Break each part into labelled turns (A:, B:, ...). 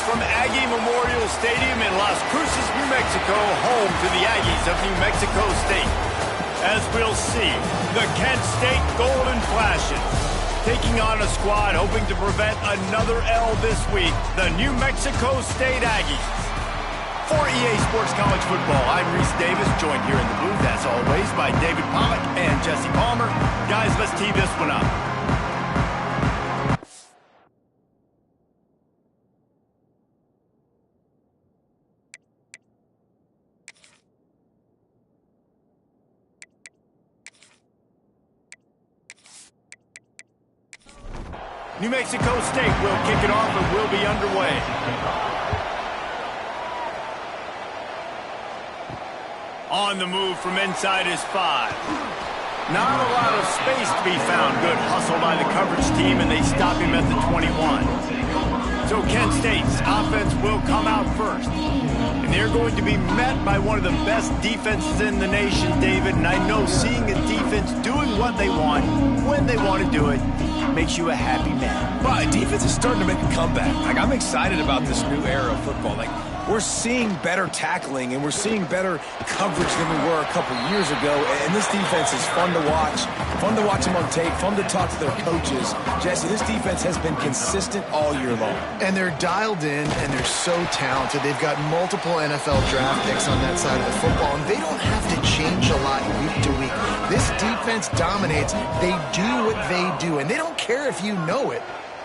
A: from Aggie Memorial Stadium in Las Cruces, New Mexico, home to the Aggies of New Mexico State. As we'll see, the Kent State Golden Flashes taking on a squad hoping to prevent another L this week, the New Mexico State Aggies. For EA Sports College Football, I'm Reese Davis, joined here in the booth, as always, by David Pollack and Jesse Palmer. Guys, let's tee this one up. New Mexico State will kick it off and will be underway. On the move from inside his 5. Not a lot of space to be found. Good hustle by the coverage team, and they stop him at the 21. So Kent State's offense will come out first. And they're going to be met by one of the best defenses in the nation, David. And I know seeing a defense doing what they want, when they want to do it, makes you a happy man.
B: Well, defense is starting to make a comeback. Like, I'm excited about this new era of football. Like, we're seeing better tackling and we're seeing better coverage than we were a couple years ago. And this defense is fun to watch them on tape, fun to talk to their coaches. Jesse, this defense has been consistent all year long.
C: And they're dialed in and they're so talented. They've got multiple NFL draft picks on that side of the football, and they don't have to change a lot week to week. This defense dominates. They do what they do, and they don't care if you know it.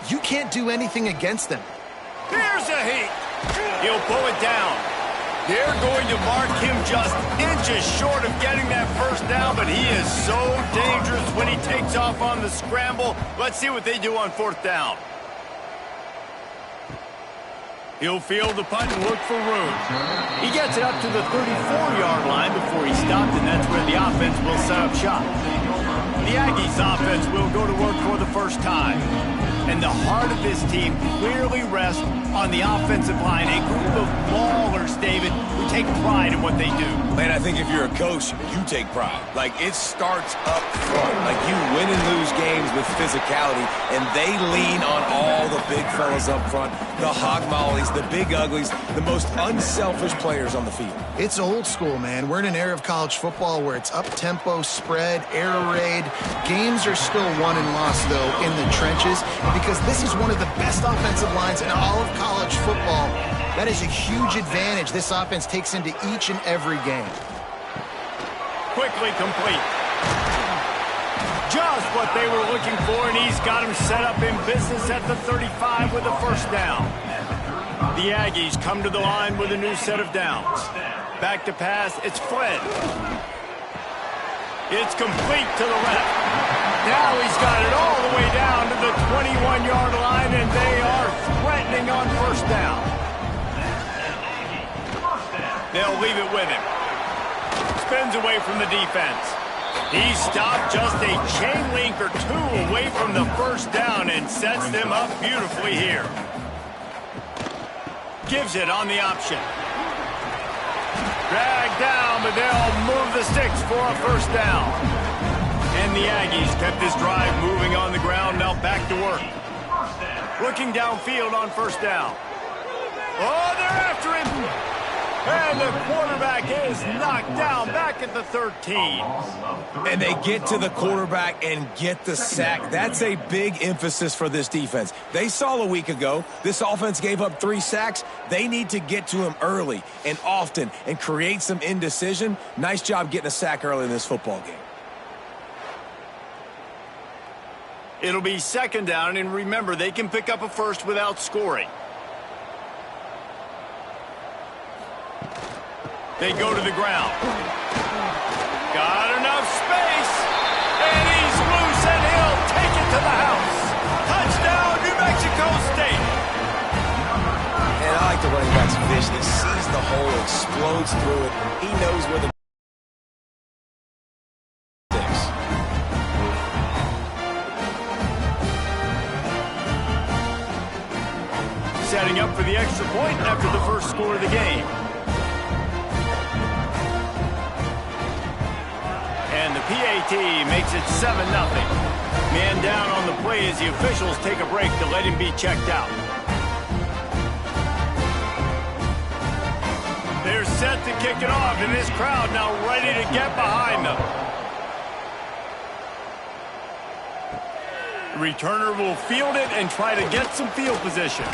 C: You can't do anything against them.
A: Here's a heat. He'll pull it down. They're going to mark him just inches short of getting that first down, but he is so dangerous when he takes off on the scramble. Let's see what they do on 4th down. He'll field the punt and look for room. He gets it up to the 34-yard line before he stopped, and that's where the offense will set up shop. The Aggies offense will go to work for the first time. And the heart of this team clearly rests on the offensive line. A group of maulers, David, who take pride in what they do.
B: Man, I think if you're a coach, you take pride. Like, it starts up front. Like, you win and lose games with physicality, and they lean on all the big fellas up front, the hog mollies, the big uglies, the most unselfish players on the field.
C: It's old school, man. We're in an era of college football where it's up-tempo, spread, air raid. Games are still won and lost, though, in the trenches, because this is one of the best offensive lines in all of college football. That is a huge advantage this offense takes into each and every game.
A: Quickly complete. Just what they were looking for, and he's got him set up in business at the 35 with a first down. The Aggies come to the line with a new set of downs. Back to pass, it's Flynn. It's complete to the left. Now he's got it all the way down to the 21-yard line, and they are threatening on first down. They'll leave it with him. Spins away from the defense. He stopped just a chain link or two away from the first down and sets them up beautifully here. Gives it on the option. Dragged down, but they'll move the sticks for a first down. And the Aggies kept this drive moving on the ground, now back to work. Looking downfield on first down. Oh, they're after him. And the quarterback is knocked down back at the 13.
B: And they get to the quarterback and get the sack. That's a big emphasis for this defense. They saw a week ago, this offense gave up 3 sacks. They need to get to him early and often and create some indecision. Nice job getting a sack early in this football game.
A: It'll be 2nd down, and remember, they can pick up a first without scoring. They go to the ground. Got enough space, and he's loose, and he'll take it to the house. Touchdown, New Mexico State.
B: And I like the running back's vision. He sees the hole, explodes through it. He knows where the
A: setting up for the extra point after the first score of the game. And the PAT makes it 7-0. Man down on the play as the officials take a break to let him be checked out. they're set to kick it off, and this crowd now ready to get behind them. The returner will field it and try to get some field position.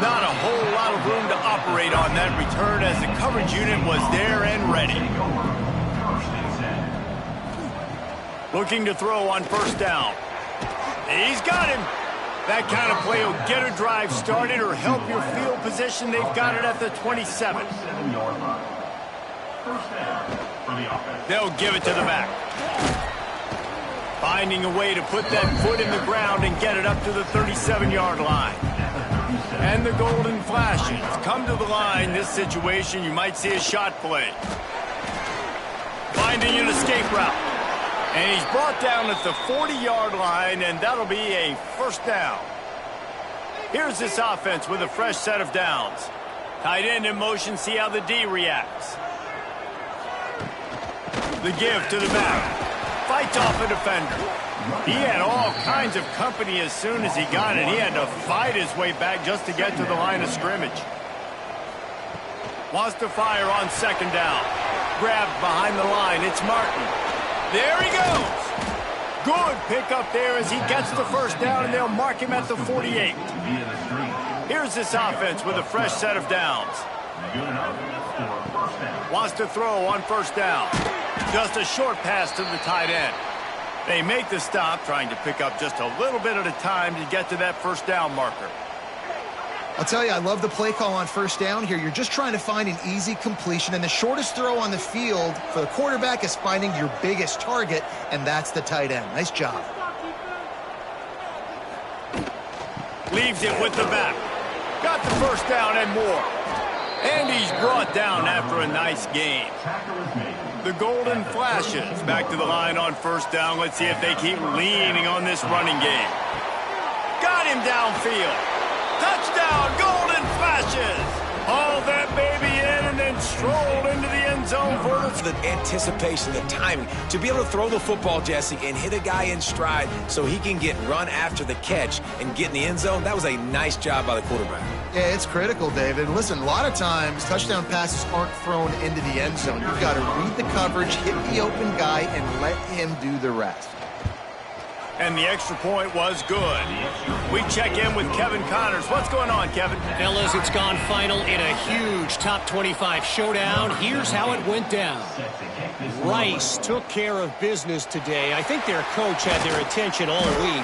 A: Not a whole lot of room to operate on that return as the coverage unit was there and ready. Looking to throw on first down. He's got him. That kind of play will get a drive started or help your field position. They've got it at the 27. They'll give it to the back. Finding a way to put that foot in the ground and get it up to the 37-yard line. And the Golden Flashes come to the line. This situation, you might see a shot play. Finding an escape route. And he's brought down at the 40-yard line, and that'll be a first down. Here's this offense with a fresh set of downs. Tight end in motion, see how the D reacts. The give to the back. Fights off a defender. He had all kinds of company as soon as he got it. He had to fight his way back just to get to the line of scrimmage. Wants to fire on second down. Grabbed behind the line. It's Martin. There he goes. Good pickup there as he gets the first down, and they'll mark him at the 48. Here's this offense with a fresh set of downs. Wants to throw on first down. Just a short pass to the tight end. They make the stop, trying to pick up just a little bit at a time to get to that first down marker.
C: I'll tell you, I love the play call on first down here. You're just trying to find an easy completion, and the shortest throw on the field for the quarterback is finding your biggest target, and that's the tight end. Nice job.
A: Leaves it with the back. Got the first down and more. And he's brought down after a nice game. The Golden Flashes back to the line on first down. Let's see if they keep leaning on this running game. Got him downfield. Touchdown, Golden Flashes! Haul that baby in and then stroll into the end zone for
B: the anticipation, the timing, to be able to throw the football, Jesse, and hit a guy in stride so he can get run after the catch and get in the end zone. That was a nice job by the quarterback.
C: Yeah, it's critical, David. Listen, a lot of times touchdown passes aren't thrown into the end zone. You've got to read the coverage, hit the open guy, and let him do the rest.
A: And the extra point was good. We check in with Kevin Connors. What's going on, Kevin?
D: Fellas, it's gone final in a huge top 25 showdown. Here's how it went down. Rice took care of business today. I think their coach had their attention all week.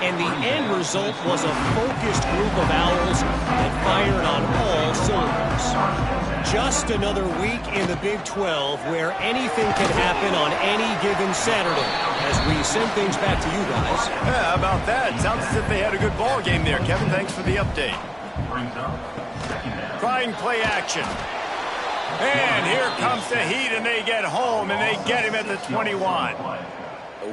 D: And the end result was a focused group of Owls that fired on all cylinders. Just another week in the Big 12 where anything can happen on any given Saturday. As we send things back to you guys.
A: Yeah, how about that? Sounds as if they had a good ball game there, Kevin. Thanks for the update. Trying play action. And here comes the heat, and they get home, and they get him at the 21.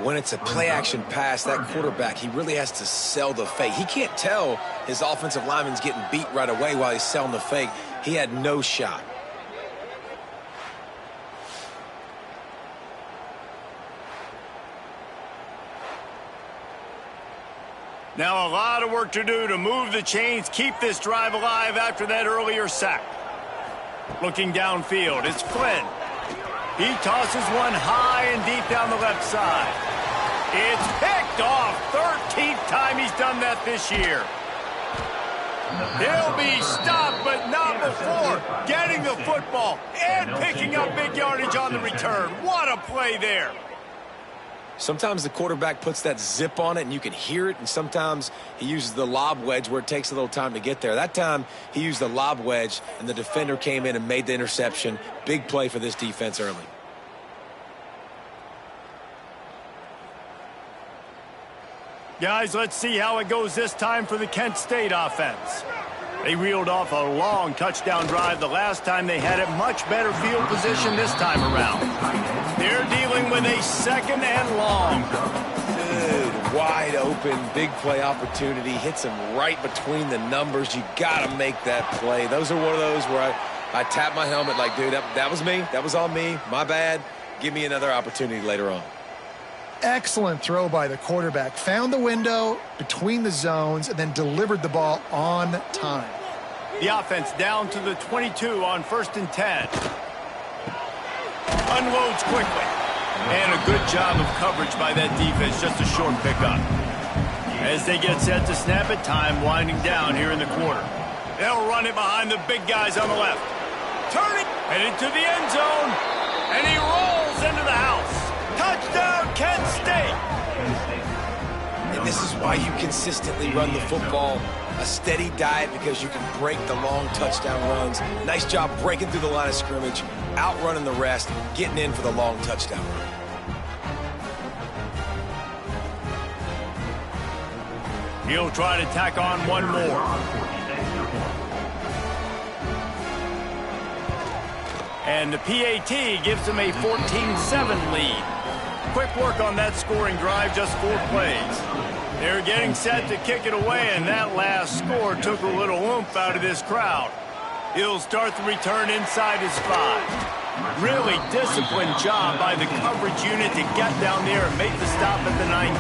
B: When it's a play-action pass, that quarterback, he really has to sell the fake. He can't tell his offensive lineman's getting beat right away while he's selling the fake. He had no shot.
A: Now a lot of work to do to move the chains, keep this drive alive after that earlier sack. Looking downfield, it's Flynn. He tosses one high and deep down the left side. It's picked off. 13th time he's done that this year. He'll be stopped, but not before getting the football and picking up big yardage on the return. What a play there.
B: Sometimes the quarterback puts that zip on it and you can hear it, and sometimes he uses the lob wedge where it takes a little time to get there. That time he used the lob wedge and the defender came in and made the interception. Big play for this defense early.
A: Guys, let's see how it goes this time for the Kent State offense. They reeled off a long touchdown drive the last time they had it. Much better field position this time around. They're dealing with a second and long.
B: Good, wide open, big play opportunity. Hits him right between the numbers. You got to make that play. Those are one of those where I tap my helmet like, dude, that was me. That was on me. My bad. Give me another opportunity later on.
C: Excellent throw by the quarterback. Found the window between the zones and then delivered the ball on time.
A: The offense down to the 22 on 1st and 10. Unloads quickly. And a good job of coverage by that defense, just a short pickup. As they get set to snap it, time winding down here in the quarter. They'll run it behind the big guys on the left. Turning, headed to the end zone, and he rolls into the house. Touchdown, Kent State!
B: And this is why you consistently run the football. A steady diet because you can break the long touchdown runs. Nice job breaking through the line of scrimmage, outrunning the rest, getting in for the long touchdown run.
A: He'll try to tack on one more. And the PAT gives him a 14-7 lead. Quick work on that scoring drive, just 4 plays. They're getting set to kick it away, and that last score took a little oomph out of this crowd. He'll start the return inside his 5. Really disciplined job by the coverage unit to get down there and make the stop at the 19.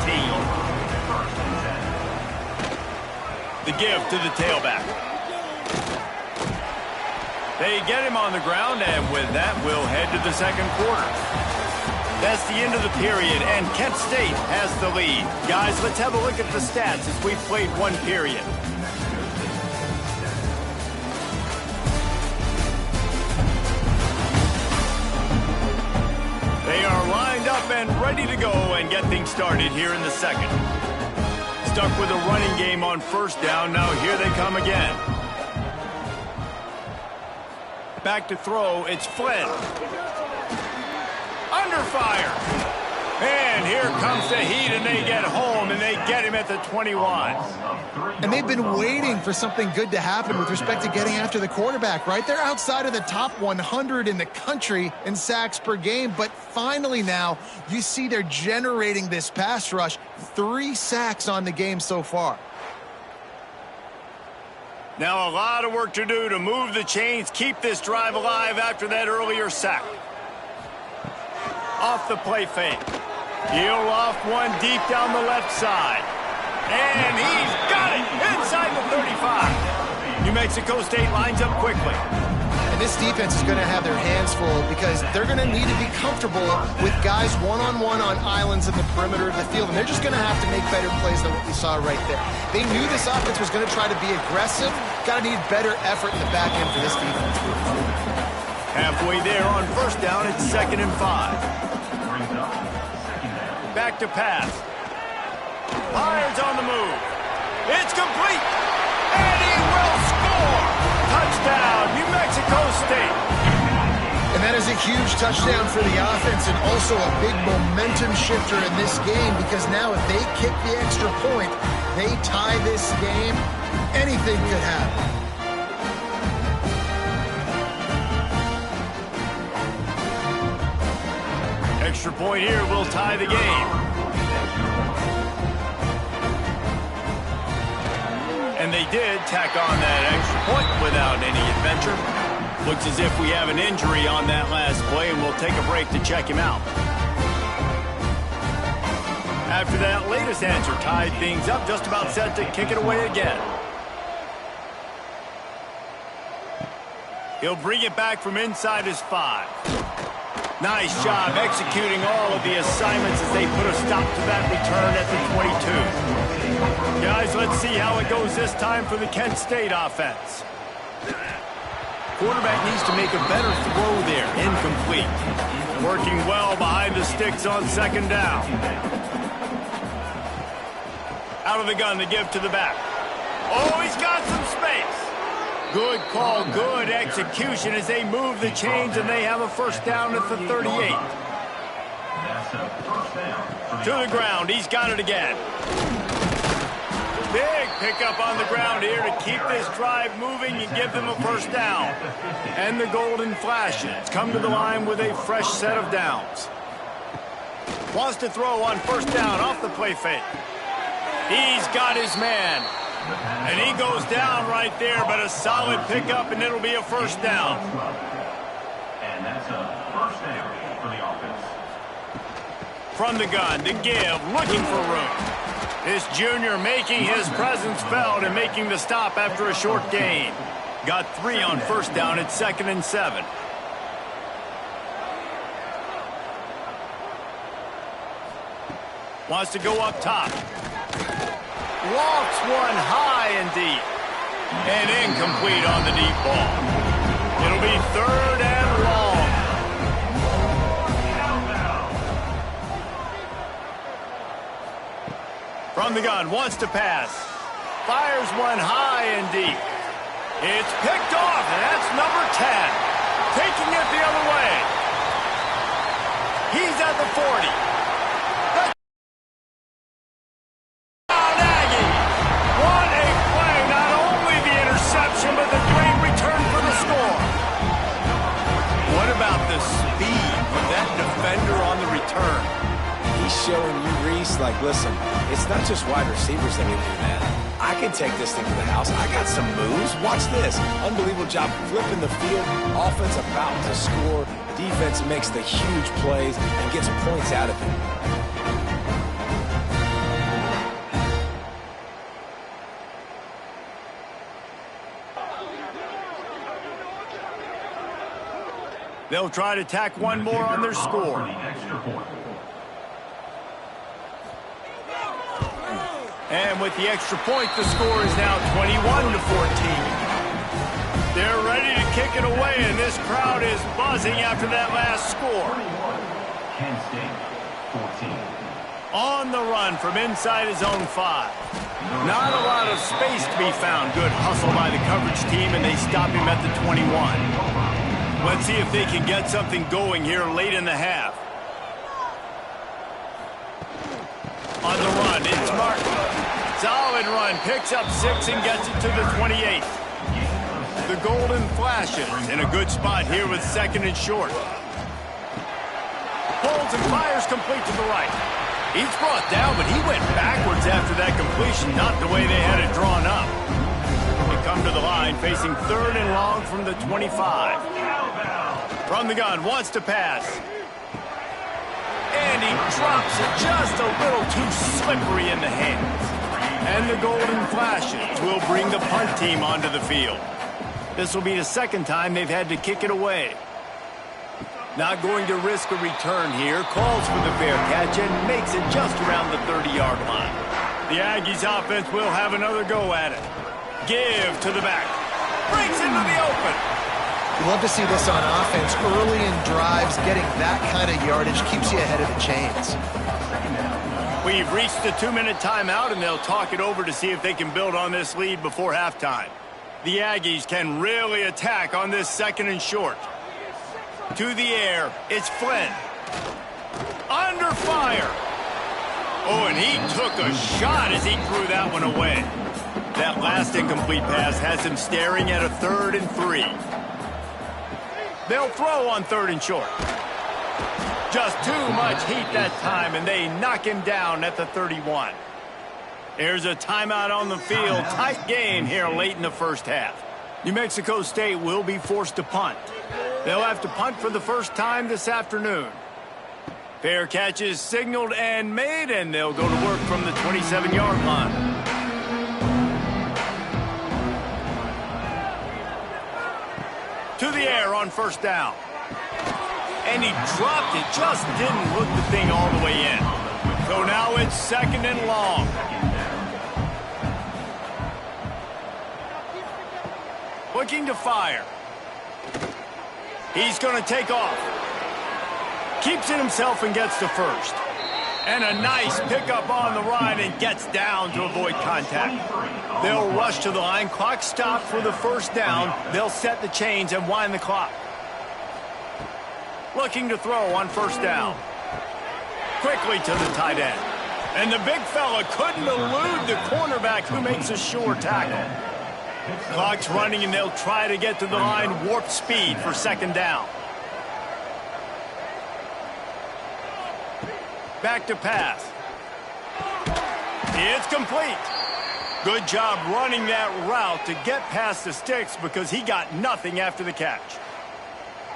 A: The give to the tailback. They get him on the ground, and with that, we'll head to the second quarter. That's the end of the period, and Kent State has the lead. Guys, let's have a look at the stats as we've played 1 period. They are lined up and ready to go and get things started here in the second. Stuck with a running game on 1st down. Now here they come again. Back to throw. It's Flynn. Under fire. And here comes the heat, and they get home, and they get him at the 21.
C: And they've been waiting for something good to happen with respect to getting after the quarterback, right? They're outside of the top 100 in the country in sacks per game, but finally now you see they're generating this pass rush. 3 sacks on the game so far.
A: Now a lot of work to do to move the chains, keep this drive alive after that earlier sack. Off the play fake. He'll off one deep down the left side. And he's got it inside the 35. New Mexico State lines up quickly.
C: And this defense is going to have their hands full because they're going to need to be comfortable with guys one-on-one on islands in the perimeter of the field. And they're just going to have to make better plays than what we saw right there. They knew this offense was going to try to be aggressive. Got to need better effort in the back end for this defense.
A: Halfway there on 1st down, it's 2nd and 5. Back to pass. Byers on the move. It's complete. And he will score. Touchdown, New Mexico State.
C: And that is a huge touchdown for the offense and also a big momentum shifter in this game because now if they kick the extra point, they tie this game, anything could happen.
A: Extra point here will tie the game. And they did tack on that extra point without any adventure. Looks as if we have an injury on that last play, and we'll take a break to check him out. After that latest answer tied things up, just about set to kick it away again. He'll bring it back from inside his 5. Nice job executing all of the assignments as they put a stop to that return at the 22. Guys, let's see how it goes this time for the Kent State offense. Quarterback needs to make a better throw there. Incomplete. Working well behind the sticks on 2nd down. Out of the gun to give to the back. Oh, he's got some space. Good call, good execution as they move the chains, and they have a 1st down at the 38. To the ground, he's got it again. Big pickup on the ground here to keep this drive moving and give them a 1st down. And the Golden Flashes come to the line with a fresh set of downs. Wants to throw on 1st down off the play fake. He's got his man. And he goes down right there, but a solid pickup, and it'll be a 1st down.
E: And that's a 1st down for the offense.
A: From the gun, to give, looking for room. This junior making his presence felt and making the stop after a short gain. Got 3 on first down at 2nd and 7. Wants to go up top. Lofts one high and deep. And incomplete on the deep ball. It'll be 3rd and long. From the gun, wants to pass. Fires one high and deep. It's picked off, and that's number 10. Taking it the other way. He's at the 40. Touchdown Aggies! What a play. Not only the interception, but the great return for the score. What about the speed of that defender on the return?
B: He's showing you, Reese, like, listen, it's not just wide receivers that can do that. I can take this thing to the house. I got some moves. Watch this. Unbelievable job flipping the field. Offense about to score. Defense makes the huge plays and gets points out of it.
A: They'll try to tack one more on their score. And with the extra point, the score is now 21-14. They're ready to kick it away, and this crowd is buzzing after that last score.
E: Kent State, 14.
A: On the run from inside his own 5. Not a lot of space to be found. Good hustle by the coverage team, and they stop him at the 21. Let's see if they can get something going here late in the half. On the run, it's Martin. Solid run, picks up 6 and gets it to the 28. The Golden Flashes in a good spot here with 2nd and short. Pulls and fires complete to the right. He's brought down, but he went backwards after that completion, not the way they had it drawn up. They come to the line, facing 3rd and long from the 25. From the gun, wants to pass. And he drops it just a little too slippery in the hands. And the Golden Flashes will bring the punt team onto the field. This will be the 2nd time they've had to kick it away. Not going to risk a return here. Calls for the fair catch and makes it just around the 30-yard line. The Aggies offense will have another go at it. Give to the back. Breaks into the open.
C: You love to see this on offense. Early in drives, getting that kind of yardage keeps you ahead of the chains.
A: We've reached the 2-minute timeout, and they'll talk it over to see if they can build on this lead before halftime. The Aggies can really attack on this 2nd and short. To the air, it's Flynn. Under fire. Oh, and he took a shot as he threw that one away. That last incomplete pass has him staring at a 3rd and 3. They'll throw on 3rd and short. Just too much heat that time, and they knock him down at the 31. There's a timeout on the field. Tight game here late in the first half. New Mexico State will be forced to punt. They'll have to punt for the first time this afternoon. Fair catch is signaled and made, and they'll go to work from the 27-yard line. To the air on 1st down. And he dropped it, just didn't hook the thing all the way in. So now it's 2nd and long. Looking to fire. He's going to take off. Keeps it himself and gets to 1st. And a nice pickup on the run and gets down to avoid contact. They'll rush to the line. Clock stopped for the 1st down. They'll set the chains and wind the clock. Looking to throw on 1st down. Quickly to the tight end. And the big fella couldn't elude the cornerback who makes a sure tackle. Clock's running, and they'll try to get to the line. Warp speed for 2nd down. Back to pass. It's complete. Good job running that route to get past the sticks because he got nothing after the catch.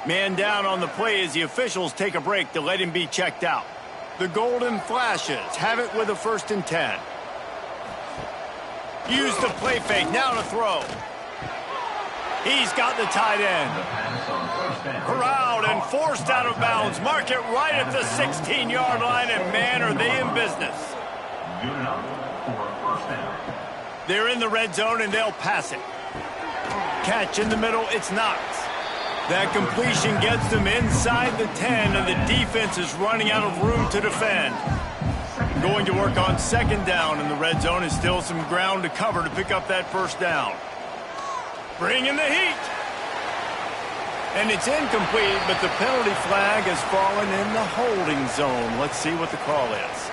A: Man down on the play as the officials take a break to let him be checked out. The Golden Flashes have it with a 1st and 10. Use the play fake, now to throw. He's got the tight end. Corralled and forced out of bounds. Mark it right at the 16-yard line, and man, are they in business.
E: Good enough for a first down.
A: They're in the red zone, and they'll pass it. Catch in the middle, it's Knox. That completion gets them inside the 10, and the defense is running out of room to defend. Going to work on second down in the red zone, and still some ground to cover to pick up that first down. Bring in the heat. And it's incomplete, but the penalty flag has fallen in the holding zone. Let's see what the call is.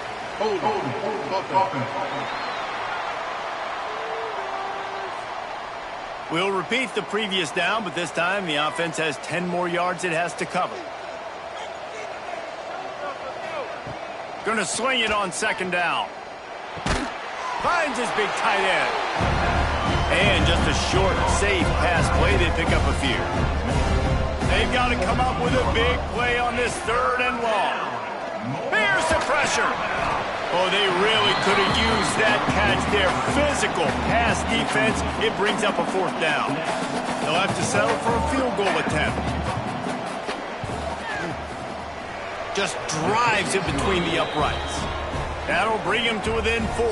A: We'll repeat the previous down, but this time the offense has 10 more yards it has to cover. Going to swing it on second down. Finds his big tight end. And just a short, safe pass play. They pick up a few. They've got to come up with a big play on this third and long. Here's the pressure. Oh, they really could have used that catch there. Physical pass defense. It brings up a fourth down. They'll have to settle for a field goal attempt. Just drives in between the uprights. That'll bring him to within 4.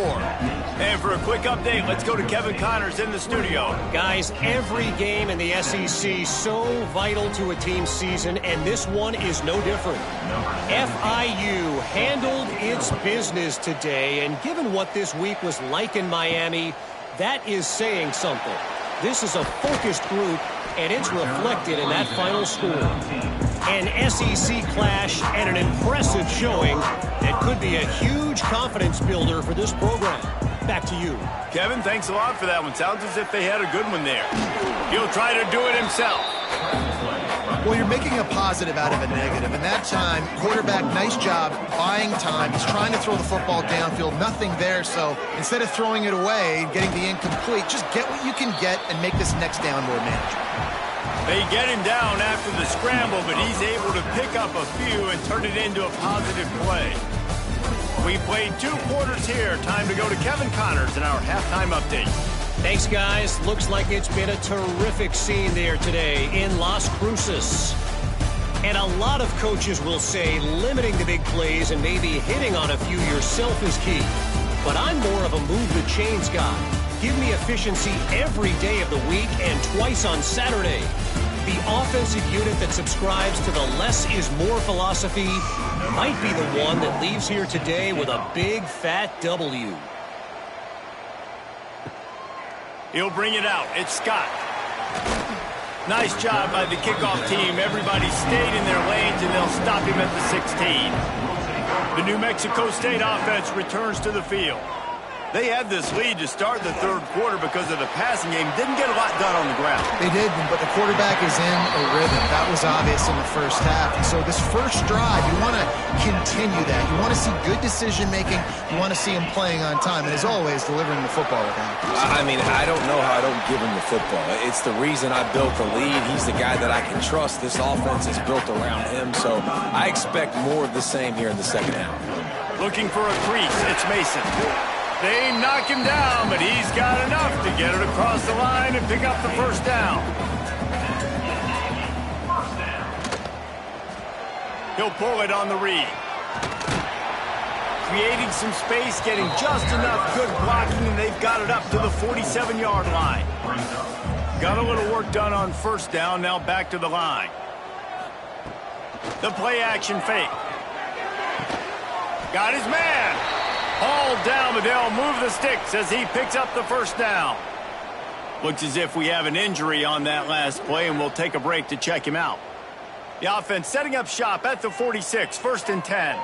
A: And for a quick update, let's go to Kevin Connors in the studio.
D: Guys, every game in the SEC so vital to a team's season, and this one is no different. FIU handled its business today, and given what this week was like in Miami, that is saying something. This is a focused group, and it's reflected in that final score. An SEC clash and an impressive showing that could be a huge confidence builder for this program. Back to you.
A: Kevin, thanks a lot for that one. Sounds as if they had a good one there. He'll try to do it himself.
C: Well, you're making a positive out of a negative. And that time, quarterback, nice job buying time. He's trying to throw the football downfield. Nothing there. So instead of throwing it away, getting the incomplete, just get what you can get and make this next down more manageable.
A: They get him down after the scramble, but he's able to pick up a few and turn it into a positive play. We played 2 quarters here. Time to go to Kevin Connors in our halftime update.
D: Thanks, guys. Looks like it's been a terrific scene there today in Las Cruces. And a lot of coaches will say limiting the big plays and maybe hitting on a few yourself is key. But I'm more of a move the chains guy. Give me efficiency every day of the week and twice on Saturday. The offensive unit that subscribes to the less is more philosophy might be the one that leaves here today with a big fat W.
A: He'll bring it out. It's Scott. Nice job by the kickoff team. Everybody stayed in their lanes, and they'll stop him at the 16. The New Mexico State offense returns to the field. They had this lead to start the third quarter because of the passing game. Didn't get a lot done on the ground.
C: They did, but the quarterback is in a rhythm. That was obvious in the first half. And so this first drive, you want to continue that. You want to see good decision-making. You want to see him playing on time. And as always, delivering the football with accuracy.
B: I mean, I don't know how I don't give him the football. It's the reason I built the lead. He's the guy that I can trust. This offense is built around him. So I expect more of the same here in the second half.
A: Looking for a crease. It's Mason. They knock him down, but he's got enough to get it across the line and pick up the first down. He'll pull it on the read. Creating some space, getting just enough good blocking, and they've got it up to the 47-yard line. Got a little work done on first down, now back to the line. The play-action fake. Got his man. All down, but they'll move the sticks as he picks up the first down. Looks as if we have an injury on that last play, and we'll take a break to check him out. The offense setting up shop at the 46, 1st and 10.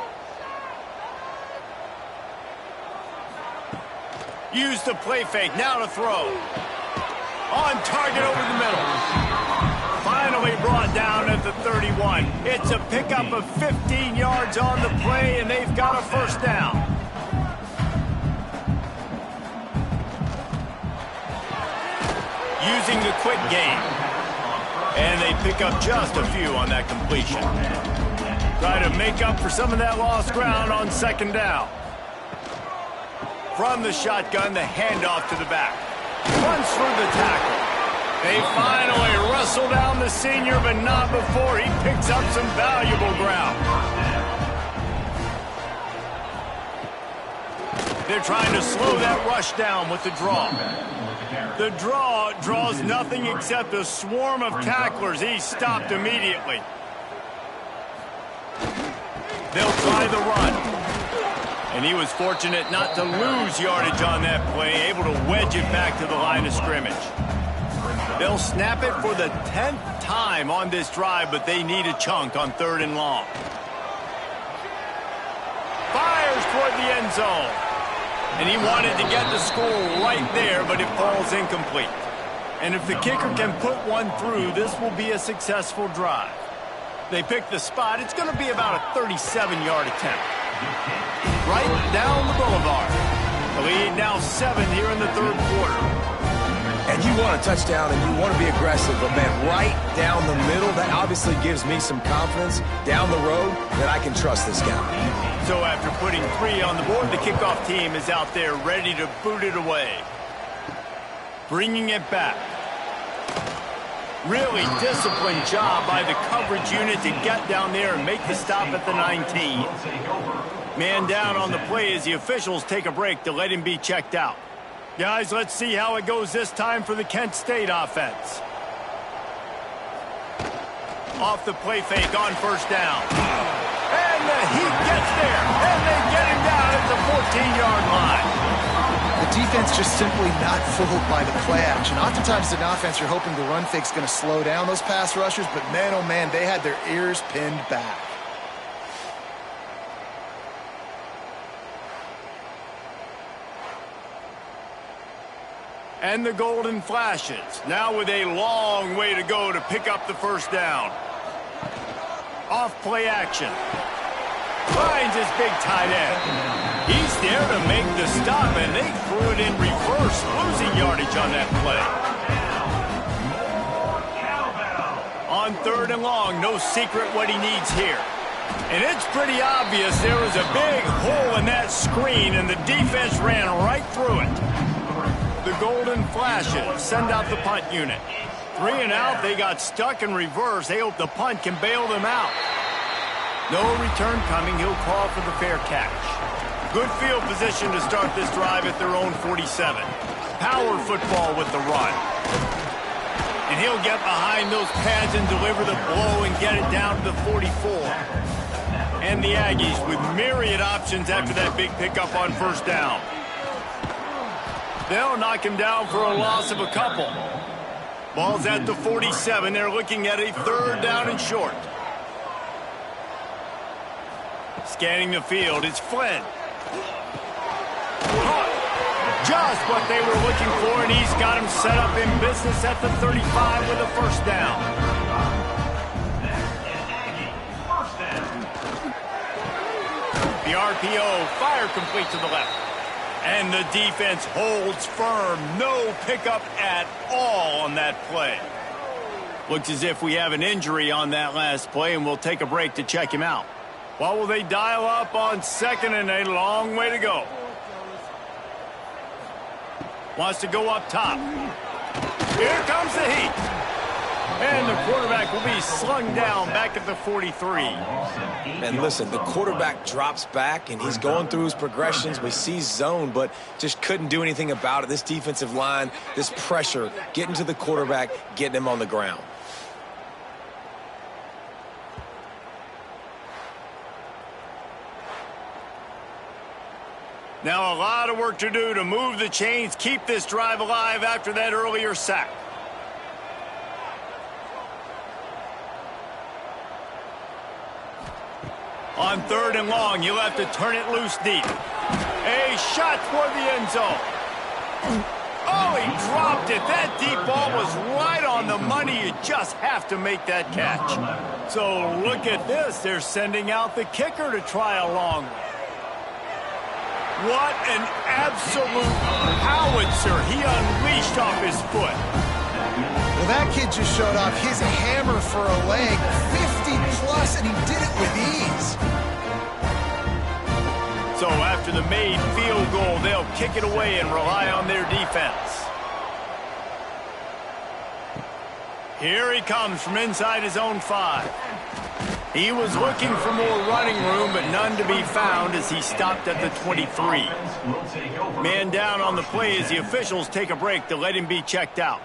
A: Use the play fake, now to throw. On target over the middle. Finally brought down at the 31. It's a pickup of 15 yards on the play, and they've got a first down. Using the quick game. And they pick up just a few on that completion. Try to make up for some of that lost ground on second down. From the shotgun, the handoff to the back. Runs through the tackle. They finally wrestle down the senior, but not before he picks up some valuable ground. They're trying to slow that rush down with the draw. The draw draws nothing except a swarm of tacklers. He's stopped immediately. They'll try the run. And he was fortunate not to lose yardage on that play, able to wedge it back to the line of scrimmage. They'll snap it for the 10th time on this drive, but they need a chunk on 3rd and long. Fires toward the end zone. And he wanted to get the score right there, but it falls incomplete. And if the kicker can put one through, this will be a successful drive. They pick the spot. It's going to be about a 37-yard attempt. Right down the boulevard. The lead now 7 here in the 3rd quarter.
B: And you want a touchdown and you want to be aggressive, but man, right down the middle, that obviously gives me some confidence down the road that I can trust this guy.
A: So after putting 3 on the board, the kickoff team is out there ready to boot it away. Bringing it back. Really disciplined job by the coverage unit to get down there and make the stop at the 19. Man down on the play as the officials take a break to let him be checked out. Guys, let's see how it goes this time for the Kent State offense. Off the play fake on 1st down. And the heat gets there. And they get him down at the 14-yard line.
C: The defense just simply not fooled by the play action. Oftentimes in offense, you're hoping the run fake's going to slow down those pass rushers, but man, oh man, they had their ears pinned back.
A: And the Golden Flashes, now with a long way to go to pick up the 1st down. Off play action. Finds his big tight end. He's there to make the stop, and they threw it in reverse, losing yardage on that play. On 3rd and long, no secret what he needs here. And it's pretty obvious there was a big hole in that screen, and the defense ran right through it. The Golden Flashes send out the punt unit. 3 and out, they got stuck in reverse. They hope the punt can bail them out. No return coming. He'll call for the fair catch. Good field position to start this drive at their own 47. Power football with the run. And he'll get behind those pads and deliver the blow and get it down to the 44. And the Aggies with myriad options after that big pickup on 1st down. They'll knock him down for a loss of a couple. Ball's at the 47. They're looking at a 3rd down and short. Scanning the field, it's Flynn. Caught. Just what they were looking for, and he's got him set up in business at the 35 with a 1st down. The RPO, fire complete to the left. And the defense holds firm. No pickup at all on that play. Looks as if we have an injury on that last play, and we'll take a break to check him out. What will they dial up on 2nd and a long way to go? Wants to go up top. Here comes the heat. And the quarterback will be slung down back at the 43.
B: And listen, the quarterback drops back, and he's going through his progressions. We see zone, but just couldn't do anything about it. This defensive line, this pressure, getting to the quarterback, getting him on the ground.
A: Now a lot of work to do to move the chains, keep this drive alive after that earlier sack. On 3rd and long, you'll have to turn it loose deep. A shot toward the end zone. Oh, he dropped it. That deep ball was right on the money. You just have to make that catch. So look at this. They're sending out the kicker to try a long one. What an absolute howitzer he unleashed off his foot.
C: Well, that kid just showed off his hammer for a leg, 50-plus, and he did it with ease.
A: So after the made field goal, they'll kick it away and rely on their defense. Here he comes from inside his own 5. He was looking for more running room, but none to be found as he stopped at the 23. Man down on the play as the officials take a break to let him be checked out.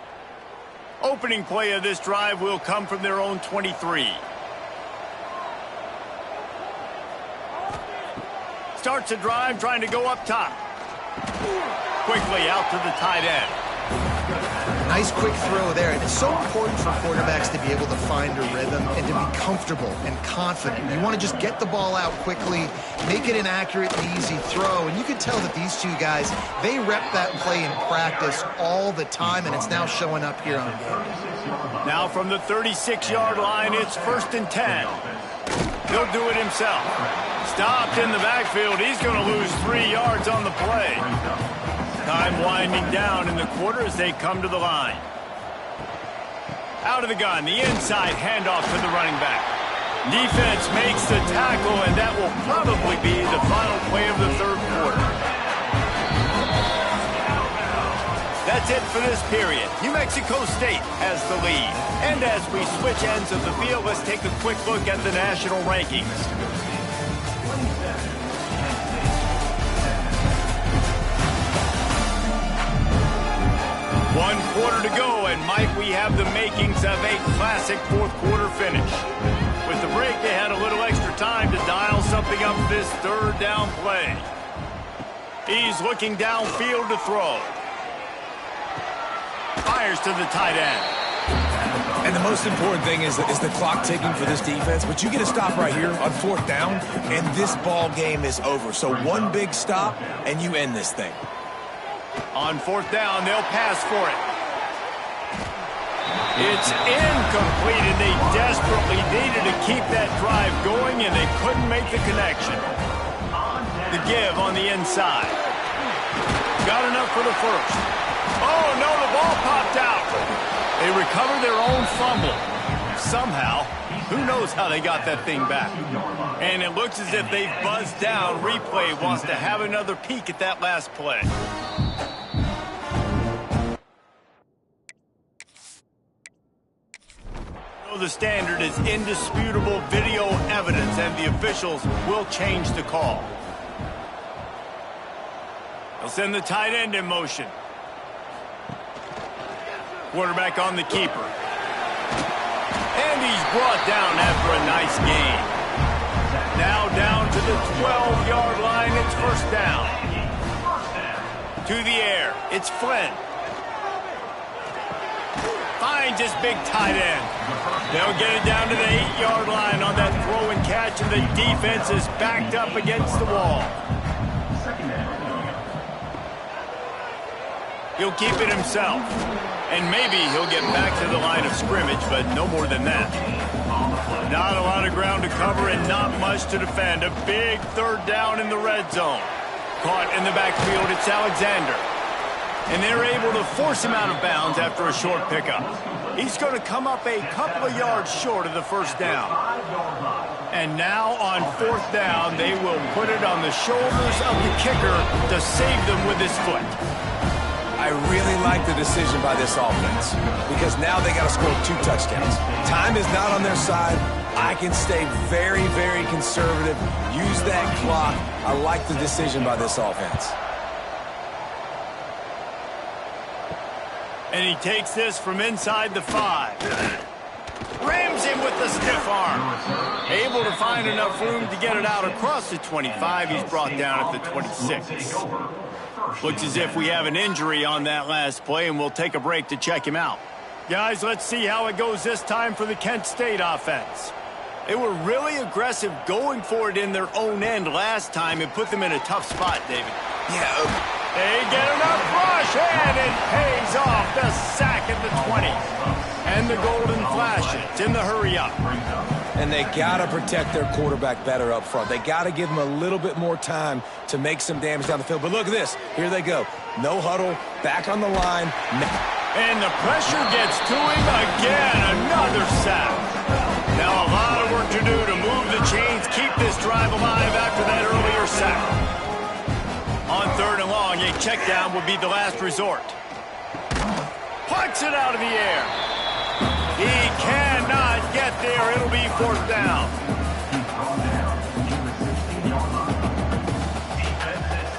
A: Opening play of this drive will come from their own 23. Starts a drive trying to go up top. Quickly out to the tight end.
C: Nice quick throw there, and it's so important for quarterbacks to be able to find a rhythm and to be comfortable and confident. You want to just get the ball out quickly, make it an accurate and easy throw, and you can tell that these two guys, they rep that play in practice all the time, and it's now showing up here on game.
A: Now from the 36-yard line, it's 1st and 10. He'll do it himself. Stopped in the backfield. He's going to lose 3 yards on the play. Time winding down in the quarter as they come to the line. Out of the gun, the inside handoff to the running back. Defense makes the tackle, and that will probably be the final play of the 3rd quarter. That's it for this period. New Mexico State has the lead. And as we switch ends of the field, let's take a quick look at the national rankings. 1 quarter to go, and might we have the makings of a classic 4th quarter finish. With the break, they had a little extra time to dial something up this 3rd down play. He's looking downfield to throw. Fires to the tight end.
B: And the most important thing is the clock ticking for this defense, but you get a stop right here on 4th down, and this ball game is over. So one big stop, and you end this thing.
A: On 4th down, they'll pass for it. It's incomplete, and they desperately needed to keep that drive going, and they couldn't make the connection. The give on the inside. Got enough for the 1st. Oh, no, the ball popped out. They recovered their own fumble. Somehow, who knows how they got that thing back. And it looks as if they've buzzed down. Replay wants to have another peek at that last play. The standard is indisputable video evidence, and the officials will change the call. They'll send the tight end in motion. Quarterback on the keeper. And he's brought down after a nice gain. Now down to the 12-yard line. It's 1st down. To the air. It's Flynn. Finds his big tight end. They'll get it down to the 8-yard line on that throw and catch, and the defense is backed up against the wall. He'll keep it himself. And maybe he'll get back to the line of scrimmage, but no more than that. Not a lot of ground to cover and not much to defend. A big 3rd down in the red zone. Caught in the backfield, it's Alexander. And they're able to force him out of bounds after a short pickup. He's going to come up a couple of yards short of the 1st down. And now on 4th down, they will put it on the shoulders of the kicker to save them with his foot.
B: I really like the decision by this offense because now they got to score 2 touchdowns. Time is not on their side. I can stay very, very conservative. Use that clock. I like the decision by this offense.
A: And he takes this from inside the 5. Rams him with the stiff arm. Able to find enough room to get it out across the 25. He's brought down at the 26. Looks as if we have an injury on that last play, and we'll take a break to check him out. Guys, let's see how it goes this time for the Kent State offense. They were really aggressive going for it in their own end last time and put them in a tough spot, David.
B: Yeah.
A: They get enough rush, and it pays off. The sack at the 20. And the golden flashes in the hurry up.
B: And they got to protect their quarterback better up front. They got to give him a little bit more time to make some damage down the field. But look at this. Here they go. No huddle. Back on the line.
A: And the pressure gets to him again. Another sack. Now a lot of work to do to move the chains, keep this drive alive after that earlier sack. On 3rd and long, a check down would be the last resort. Punts it out of the air. He cannot get there. It'll be fourth down.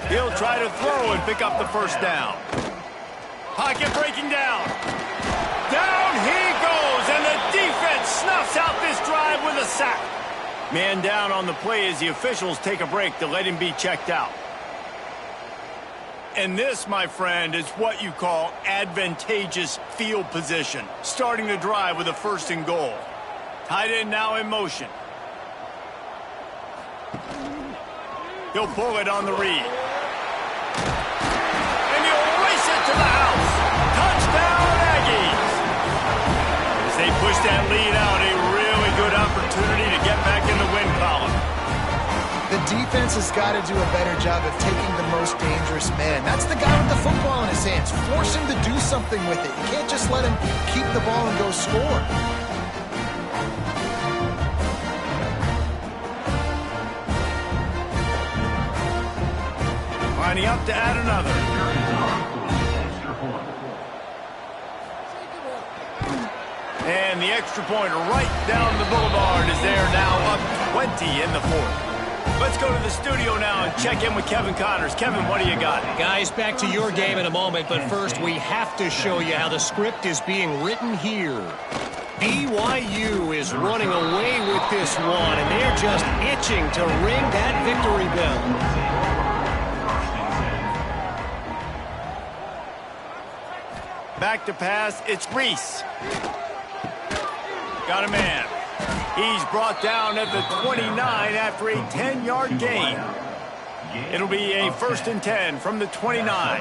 A: He'll try to throw and pick up the first down. Pocket breaking down. Down he goes, and the defense snuffs out this drive with a sack. Man down on the play as the officials take a break to let him be checked out. And this, my friend, is what you call advantageous field position. Starting the drive with a first and goal. Tight end now in motion. He'll pull it on the read. And he'll race it to the house. Touchdown, Aggies. As they push that lead out, a really good opportunity to get back in the win column.
C: The defense has got to do a better job of taking the most dangerous man. That's the guy with the football in his hands. Force him to do something with it. You can't just let him keep the ball and go score.
A: Lining up to add another. And the extra point right down the boulevard is there now, up 20 in the fourth. Let's go to the studio now and check in with Kevin Connors. Kevin, what do you got?
D: Guys, back to your game in a moment, but first we have to show you how the script is being written here. BYU is running away with this one, and they're just itching to ring that victory bell.
A: Back to pass, it's Reese. Got a man. He's brought down at the 29 after a 10-yard gain. It'll be a 1st and 10 from the 29.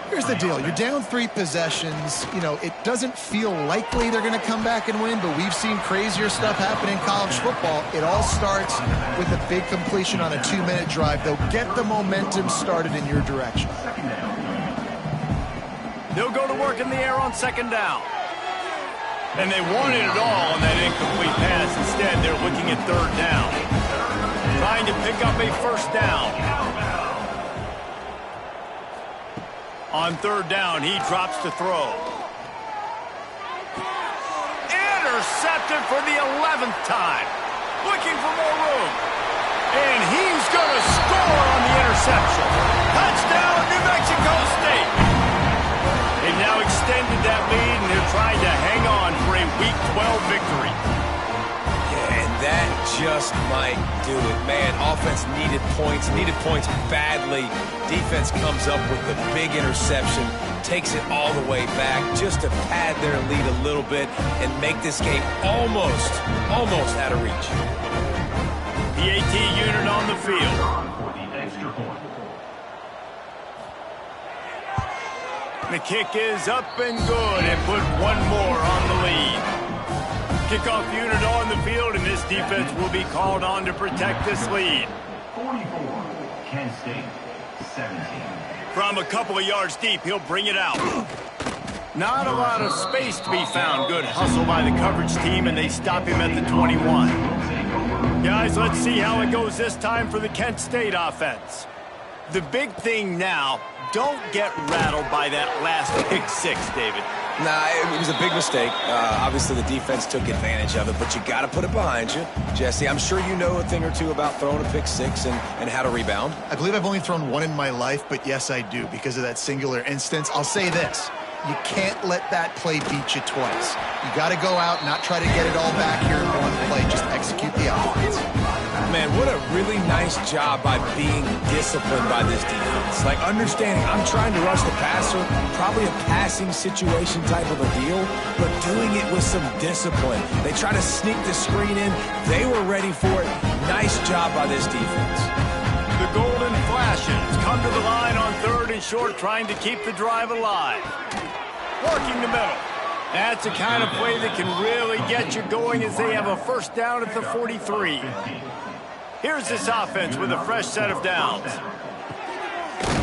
C: Here's the deal. You're down 3 possessions. You know, it doesn't feel likely they're going to come back and win, but we've seen crazier stuff happen in college football. It all starts with a big completion on a 2-minute drive. They'll get the momentum started in your direction.
A: They'll go to work in the air on 2nd down. And they wanted it all on that incomplete pass. Instead, they're looking at 3rd down. Trying to pick up a 1st down. On 3rd down, he drops to throw. Intercepted for the 11th time. Looking for more room. And he's going to score on the interception. Touchdown, New Mexico State. They've now extended that lead, and they're trying to hang on for a Week 12 victory.
B: Yeah, and that just might do it. Man, offense needed points badly. Defense comes up with the big interception, takes it all the way back just to pad their lead a little bit and make this game almost out of reach.
A: The AT unit on the field.
E: For the extra point.
A: The kick is up and good, and put one more on the lead. Kickoff unit on the field, and this defense will be called on to protect this lead.
E: 44, Kent State, 17.
A: From a couple of yards deep, he'll bring it out. Not a lot of space to be found. Good hustle by the coverage team, and they stop him at the 21. Guys, let's see how it goes this time for the Kent State offense. The big thing now, don't get rattled by that last pick 6, David.
B: Nah, it was a big mistake. Obviously, the defense took advantage of it, but you got to put it behind you. Jesse, I'm sure you know a thing or two about throwing a pick 6 and how to rebound.
C: I believe I've only thrown one in my life, but yes, I do because of that singular instance. I'll say this. You can't let that play beat you twice. You got to go out, not try to get it all back here in one play. Just execute the offense.
B: Man, what a really nice job by being disciplined by this defense. Like, understanding I'm trying to rush the passer, probably a passing situation type of a deal, but doing it with some discipline. They try to sneak the screen in. They were ready for it. Nice job by this defense.
A: The Golden Flashes come to the line on 3rd and short, trying to keep the drive alive. Working the middle. That's the kind of play that can really get you going as they have a 1st down at the 43. Here's this offense with a fresh set of downs.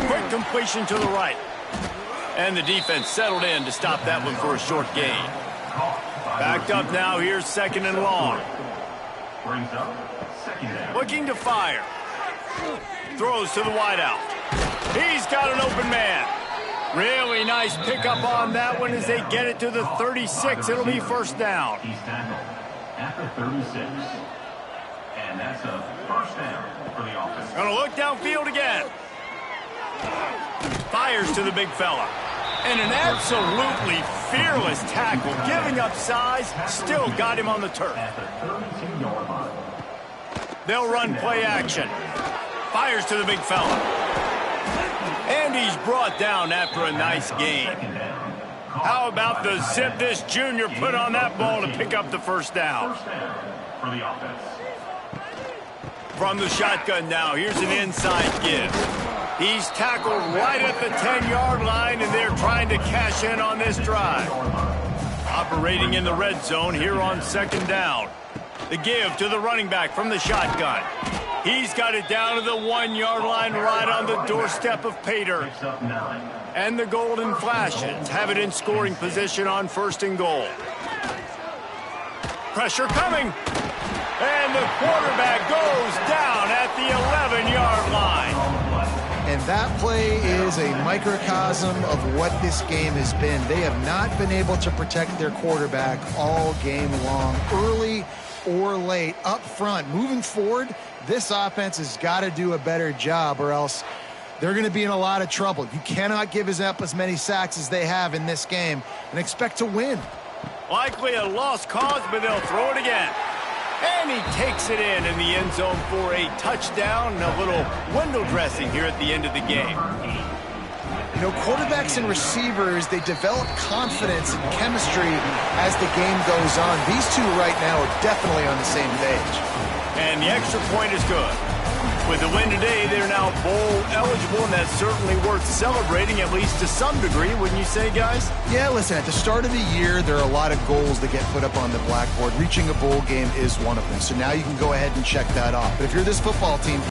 A: Quick completion to the right. And the defense settled in to stop that one for a short gain. Backed up now, here's 2nd and long.
E: Brings up 2nd down.
A: Looking to fire. Throws to the wideout. He's got an open man. Really nice pickup on that one as they get it to the 36. It'll be first down.
E: He's tackled at the 36. And that's a first down for the offense.
A: Gonna look downfield again. Fires to the big fella. And an absolutely fearless tackle, giving up size, still got him on the turf.
E: At the 32-yard line.
A: They'll run play action. Fires to the big fella. And he's brought down after a nice gain.
E: Second down.
A: How about the zip this junior put on that ball to pick up the first down?
E: First down for the offense.
A: From the shotgun now, here's an inside give. He's tackled right at the 10-yard line, and they're trying to cash in on this drive. Operating in the red zone here on second down. The give to the running back from the shotgun. He's got it down to the 1-yard line right on the doorstep of Pater.
E: Picks up 9.
A: And the Golden Flashes have it in scoring position on first and goal. Pressure coming. And the quarterback goes down at the 11-yard line.
C: And that play is a microcosm of what this game has been. They have not been able to protect their quarterback all game long, early or late, up front. Moving forward, this offense has got to do a better job, or else they're going to be in a lot of trouble. You cannot give up as many sacks as they have in this game and expect to win.
A: Likely a lost cause, but they'll throw it again. And he takes it in the end zone for a touchdown and a little window dressing here at the end of the game.
C: You know, quarterbacks and receivers, they develop confidence and chemistry as the game goes on. These two right now are definitely on the same page.
A: And the extra point is good. With the win today, they're now bowl eligible, and that's certainly worth celebrating, at least to some degree, wouldn't you say, guys?
C: Yeah, listen, at the start of the year, there are a lot of goals that get put up on the blackboard. Reaching a bowl game is one of them. So now you can go ahead and check that off. But if you're this football team,